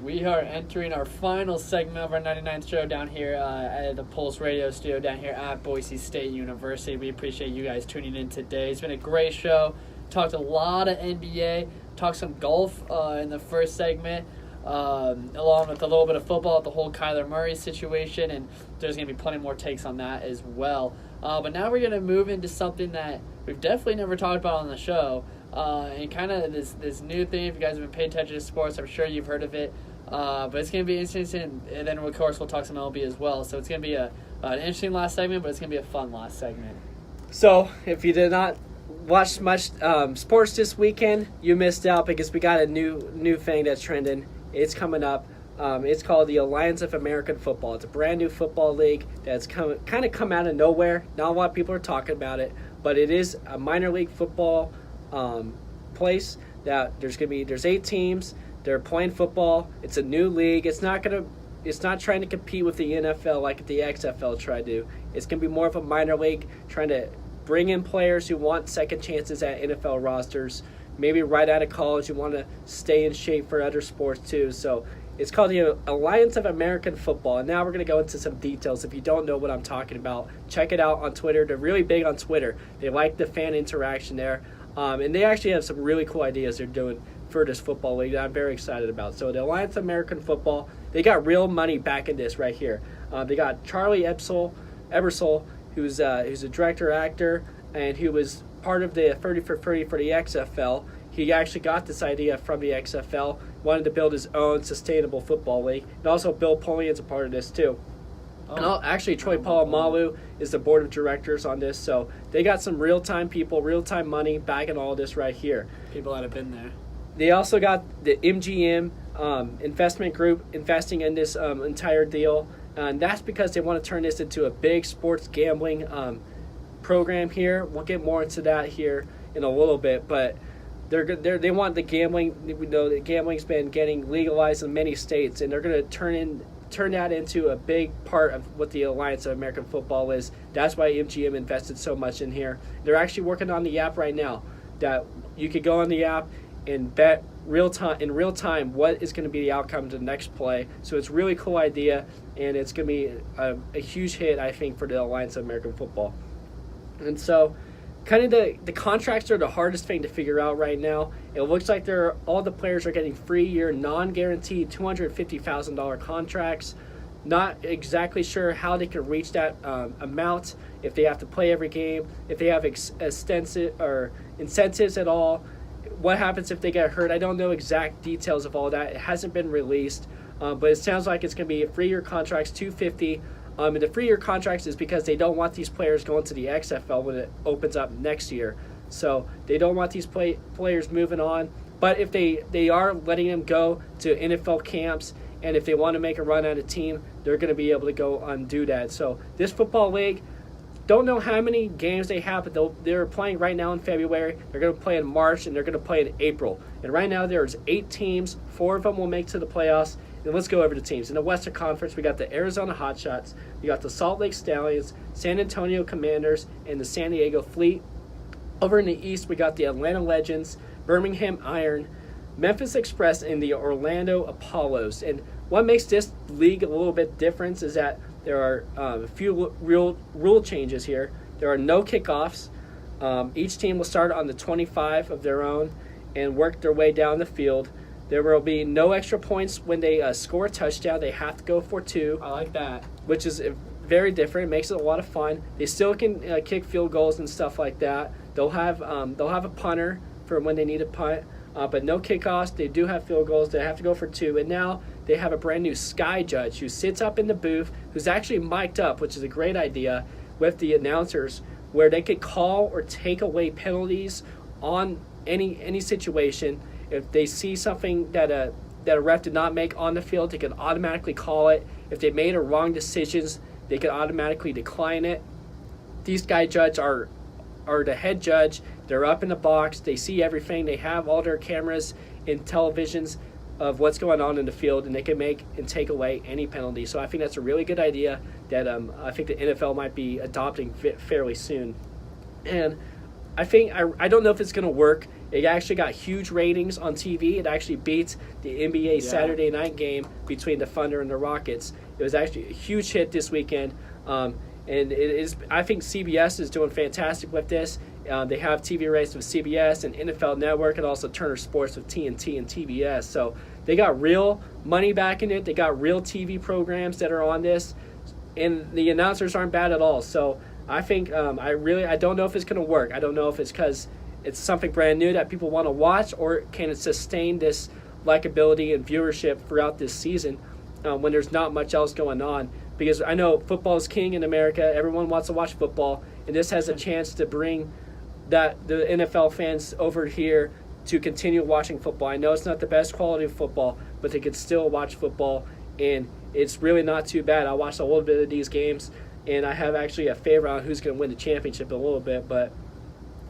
We are entering our final segment of our 99th show down here at the Pulse Radio Studio down here at Boise State University. We appreciate you guys tuning in today. It's been a great show. Talked a lot of NBA, talked some golf in the first segment, along with a little bit of football, the whole Kyler Murray situation, and there's going to be plenty more takes on that as well. But now we're going to move into something that we've definitely never talked about on the show, and kind of this new thing. If you guys have been paying attention to sports, I'm sure you've heard of it. But it's going to be interesting, and then, of course, we'll talk some MLB as well. So it's going to be an interesting last segment, but it's going to be a fun last segment. So if you did not watch much sports this weekend, you missed out because we got a new thing that's trending. It's coming up. It's called the Alliance of American Football. It's a brand new football league that's kind of come out of nowhere. Not a lot of people are talking about it, but it is a minor league football place that there's 8 teams. They're playing football. It's a new league. It's not trying to compete with the NFL like the XFL tried to. It's gonna be more of a minor league, trying to bring in players who want second chances at NFL rosters. Maybe right out of college, you want to stay in shape for other sports too. So it's called the Alliance of American Football. And now we're going to go into some details. If you don't know what I'm talking about, check it out on Twitter. They're really big on Twitter. They like the fan interaction there. And they actually have some really cool ideas they're doing for this football league that I'm very excited about. So the Alliance of American Football, they got real money back in this right here. They got Charlie Ebersol, who's a director actor, and who was part of the 30 for 30 for the XFL. He actually got this idea from the XFL, wanted to build his own sustainable football league. And also Bill Polian's a part of this too. And actually Troy Polamalu is the board of directors on this, so they got some real-time people, real-time money backing all this right here. People that have been there. They also got the MGM investment group investing in this entire deal, and that's because they want to turn this into a big sports gambling program here. We'll get more into that here in a little bit, but they want the gambling. We know that gambling's been getting legalized in many states, and they're going to turn that into a big part of what the Alliance of American Football is. That's why MGM invested so much in here. They're actually working on the app right now that you could go on the app and bet in real time what is going to be the outcome of the next play. So it's a really cool idea, and it's going to be a huge hit, I think, for the Alliance of American Football. And so kind of the contracts are the hardest thing to figure out right now. It looks like all the players are getting 3-year, non-guaranteed $250,000 contracts. Not exactly sure how they can reach that amount, if they have to play every game, if they have extensive or incentives at all. What happens if they get hurt? I don't know exact details of all that. It hasn't been released, but it sounds like it's going to be a 3-year contracts, $250,000. And the 3-year contracts is because they don't want these players going to the XFL when it opens up next year. So they don't want these players moving on. But if they are letting them go to NFL camps, and if they want to make a run at a team, they're going to be able to go and do that. So this football league, don't know how many games they have, but they're playing right now in February. They're going to play in March, and they're going to play in April. And right now there's 8 teams. 4 of them will make to the playoffs. And let's go over the teams. In the Western Conference, we got the Arizona Hotshots. We got the Salt Lake Stallions, San Antonio Commanders, and the San Diego Fleet. Over in the East, we got the Atlanta Legends, Birmingham Iron, Memphis Express, and the Orlando Apollos. And what makes this league a little bit different is that there are a few rule changes here. There are no kickoffs. Each team will start on the 25 of their own and work their way down the field. There will be no extra points when they score a touchdown. They have to go for 2. I like that. Which is very different. It makes it a lot of fun. They still can kick field goals and stuff like that. They'll have a punter for when they need a punt, but no kickoffs. They do have field goals. They have to go for 2. And now they have a brand new sky judge who sits up in the booth, who's actually mic'd up, which is a great idea, with the announcers, where they could call or take away penalties on any situation. If they see something that a ref did not make on the field, they can automatically call it. If they made a wrong decisions, they can automatically decline it. These guy judges are the head judge. They're up in the box. They see everything. They have all their cameras and televisions of what's going on in the field, and they can make and take away any penalty. So I think that's a really good idea that I think the NFL might be adopting fairly soon. And I think I don't know if it's going to work It actually got huge ratings on TV. It actually beats the NBA Saturday night game between the Thunder and the Rockets. It was actually a huge hit this weekend. And it is. I think CBS is doing fantastic with this. They have TV rates with CBS and NFL Network, and also Turner Sports with TNT and TBS. So they got real money back in it. They got real TV programs that are on this, and the announcers aren't bad at all. So I think I don't know if it's going to work. I don't know if it's because it's something brand new that people want to watch, or can it sustain this likability and viewership throughout this season when there's not much else going on. Because I know football is king in America. Everyone wants to watch football, and this has a chance to bring the NFL fans over here to continue watching football. I know it's not the best quality of football, but they could still watch football, and it's really not too bad. I watched a little bit of these games, and I have actually a favorite on who's going to win the championship a little bit, but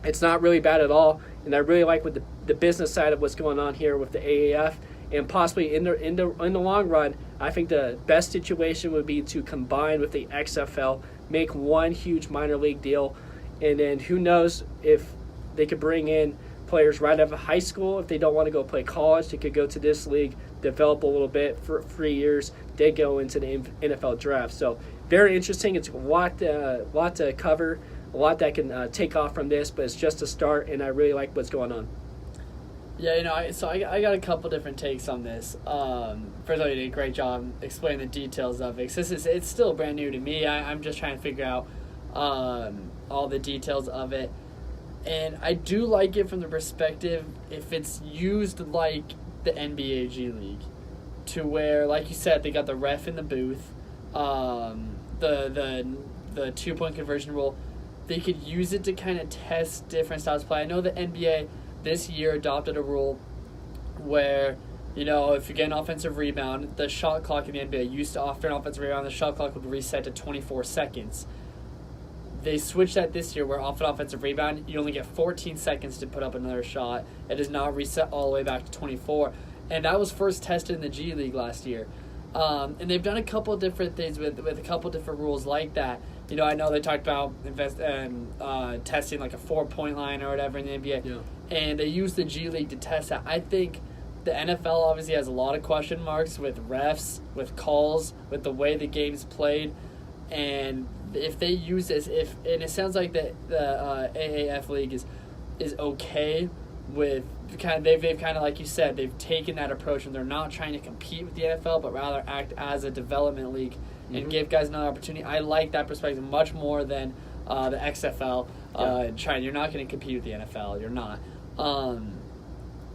it's not really bad at all. And I really like with the business side of what's going on here with the AAF, and possibly in the long run, I think the best situation would be to combine with the XFL, make one huge minor league deal, and then who knows if they could bring in players right out of high school. If they don't want to go play college, they could go to this league, develop a little bit for 3 years, they go into the NFL draft. So very interesting. It's a lot to cover, a lot that can take off from this, but it's just a start, and I really like what's going on. Yeah, I got a couple different takes on this. First of all, you did a great job explaining the details of it. 'Cause it's still brand new to me. I'm just trying to figure out all the details of it. And I do like it from the perspective if it's used like the NBA G League, to where, like you said, they got the ref in the booth, the 2-point conversion rule. They could use it to kind of test different styles of play. I know the NBA this year adopted a rule where, if you get an offensive rebound, the shot clock in the NBA used to, after an offensive rebound, the shot clock would reset to 24 seconds. They switched that this year where off an offensive rebound, you only get 14 seconds to put up another shot. It does not reset all the way back to 24. And that was first tested in the G League last year. And they've done a couple different things with a couple different rules like that. I know they talked about testing like a 4-point line or whatever in the NBA. Yeah. And they used the G League to test that. I think the NFL obviously has a lot of question marks with refs, with calls, with the way the game's played. And if they use this, and it sounds like the AAF league is okay with they've kind of, like you said, they've taken that approach, and they're not trying to compete with the NFL, but rather act as a development league and give guys another opportunity. I like that perspective much more than the XFL. You're not going to compete with the NFL. You're not.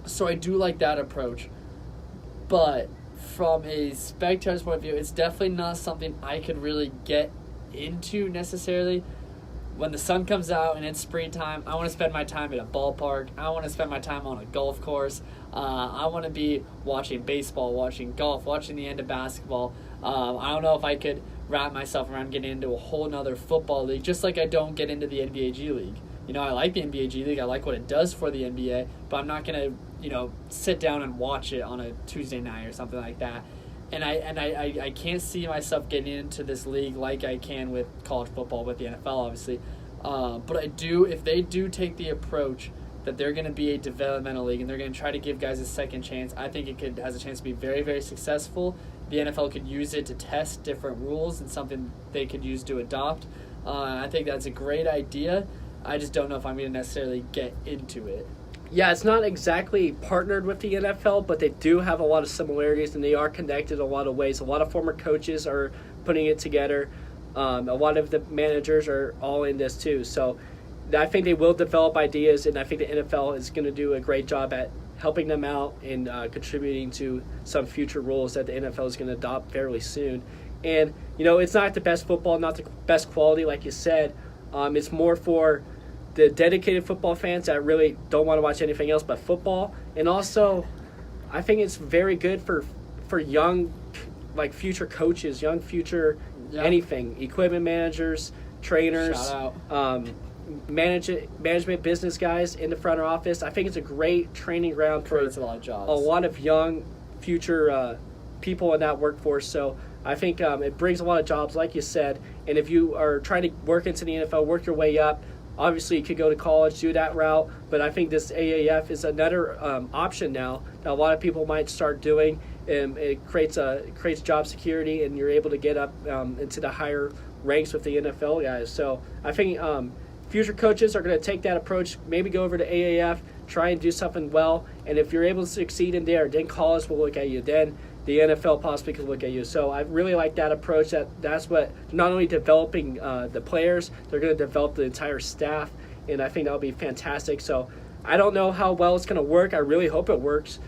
So I do like that approach, but from a spectator's point of view, it's definitely not something I could really get into necessarily. When the sun comes out and it's springtime, I want to spend my time at a ballpark. I want to spend my time on a golf course. I want to be watching baseball, watching golf, watching the end of basketball. I don't know if I could wrap myself around getting into a whole nother football league, just like I don't get into the NBA G League. I like the NBA G League. I like what it does for the NBA, but I'm not going to, sit down and watch it on a Tuesday night or something like that. And I can't see myself getting into this league like I can with college football, with the NFL, obviously. But I do, if they do take the approach that they're going to be a developmental league and they're going to try to give guys a second chance, I think it has a chance to be very, very successful. The NFL could use it to test different rules and something they could use to adopt. I think that's a great idea. I just don't know if I'm going to necessarily get into it. Yeah, it's not exactly partnered with the NFL, but they do have a lot of similarities, and they are connected in a lot of ways. A lot of former coaches are putting it together. A lot of the managers are all in this too. So I think they will develop ideas, and I think the NFL is going to do a great job at helping them out and contributing to some future rules that the NFL is going to adopt fairly soon. And, it's not the best football, not the best quality, like you said. It's more for the dedicated football fans that really don't want to watch anything else but football. And also, I think it's very good for young, future coaches, young future anything, equipment managers, trainers, Shout out. Management business guys in the front office. I think it's a great training ground for Creates a lot of jobs. A lot of young future people in that workforce. So I think it brings a lot of jobs, like you said. And if you are trying to work into the NFL, work your way up, Obviously, you could go to college, do that route, but I think this AAF is another option now that a lot of people might start doing. And it creates job security, and you're able to get up into the higher ranks with the NFL guys. So I think future coaches are going to take that approach, maybe go over to AAF, try and do something well, and if you're able to succeed in there, then college will look at you. Then the NFL possibly could look at you. So I really like that approach. That's what, not only developing the players, they're going to develop the entire staff, and I think that'll be fantastic. So I don't know how well it's going to work. I really hope it works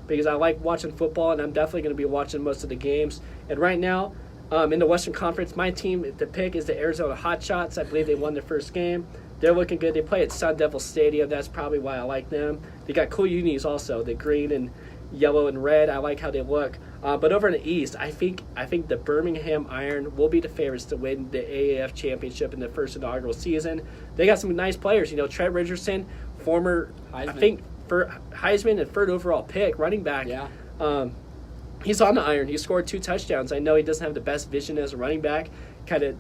because I like watching football, and I'm definitely going to be watching most of the games. And right now, in the Western Conference, my team to pick is the Arizona Hotshots. I believe they won their first game. They're looking good. They play at Sun Devil Stadium. That's probably why I like them. They got cool unis also, the green and yellow and red. I like how they look. But over in the East, I think the Birmingham Iron will be the favorites to win the AAF championship in the first inaugural season. They got some nice players. Trent Richardson, former Heisman. I think Heisman and third overall pick, running back. Yeah. He's on the Iron. He scored 2 touchdowns. I know he doesn't have the best vision as a running back. Kind of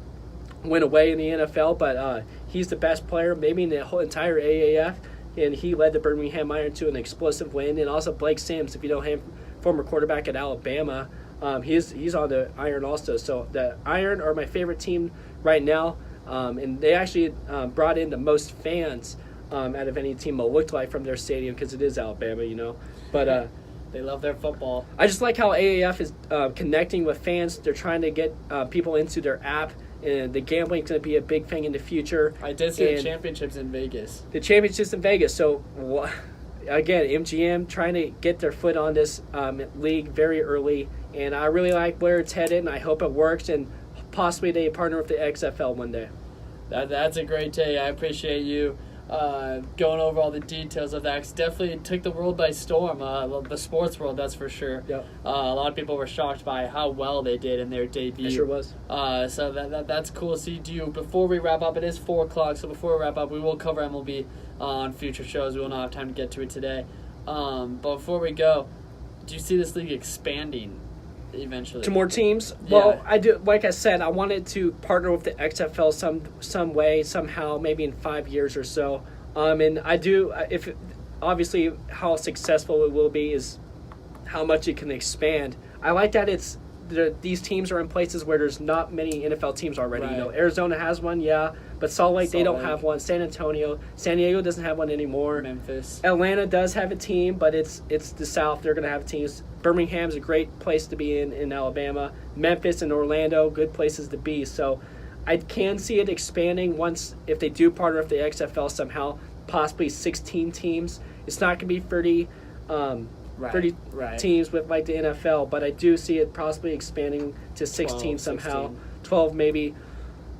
went away in the NFL, but he's the best player maybe in the whole entire AAF, and he led the Birmingham Iron to an explosive win. And also Blake Sims, if you know him, former quarterback at Alabama, he's on the Iron also. So the Iron are my favorite team right now, and they actually brought in the most fans out of any team it looked like from their stadium because it is Alabama, But they love their football. I just like how AAF is connecting with fans. They're trying to get people into their app, and the gambling is going to be a big thing in the future. I did see the championships in Vegas. The championships in Vegas. So, again, MGM trying to get their foot on this league very early, and I really like where it's headed, and I hope it works, and possibly they partner with the XFL one day. That's a great take. I appreciate you going over all the details of that. It's definitely took the world by storm, the sports world, that's for sure. Yep. A lot of people were shocked by how well they did in their debut. It sure was. So that's cool to see. Before we wrap up, it is 4 o'clock, so before we wrap up, we will cover MLB on future shows. We will not have time to get to it today. But before we go, do you see this league expanding eventually? To more teams? Yeah. Well, I do. Like I said, I wanted to partner with the XFL some way, somehow, maybe in 5 years or so. And I do. If obviously how successful it will be is how much it can expand. I like that these teams are in places where there's not many NFL teams already. Right. Arizona has one, yeah, but Salt Lake they don't Lake. have one. San Diego doesn't have one anymore. Memphis. Atlanta does have a team, but it's the South. They're going to have teams. Birmingham's a great place to be in Alabama. Memphis and Orlando, good places to be. So I can see it expanding if they do partner with the XFL somehow, possibly 16 teams. It's not going to be 30 Right. teams with like the NFL, but I do see it possibly expanding to 16 somehow, 16. 12 maybe.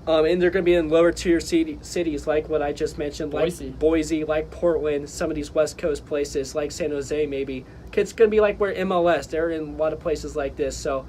And they're going to be in lower tier cities like what I just mentioned, Boise. like Boise, like Portland, some of these West Coast places, like San Jose maybe. It's going to be like where MLS, they're in a lot of places like this. So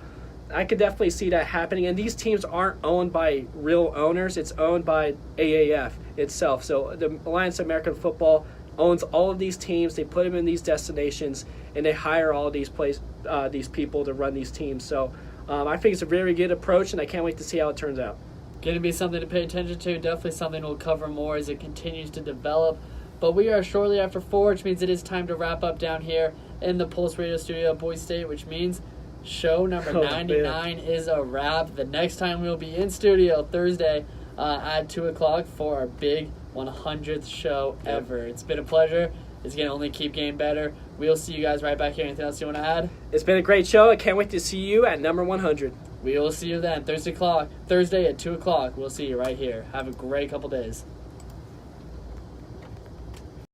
I could definitely see that happening. And these teams aren't owned by real owners. It's owned by AAF itself. So the Alliance of American Football owns all of these teams. They put them in these destinations, and they hire all these people to run these teams. So I think it's a very good approach, and I can't wait to see how it turns out. Going to be something to pay attention to. Definitely something we'll cover more as it continues to develop. But we are shortly after 4, which means it is time to wrap up down here in the Pulse Radio Studio at Boise State, which means show number 99 is a wrap. The next time we'll be in studio Thursday at 2 o'clock for our big 100th show ever. It's been a pleasure. It's going to only keep getting better. We'll see you guys right back here. Anything else you want to add? It's been a great show. I can't wait to see you at number 100. We will see you then. Thursday at 2 o'clock. We'll see you right here. Have a great couple days.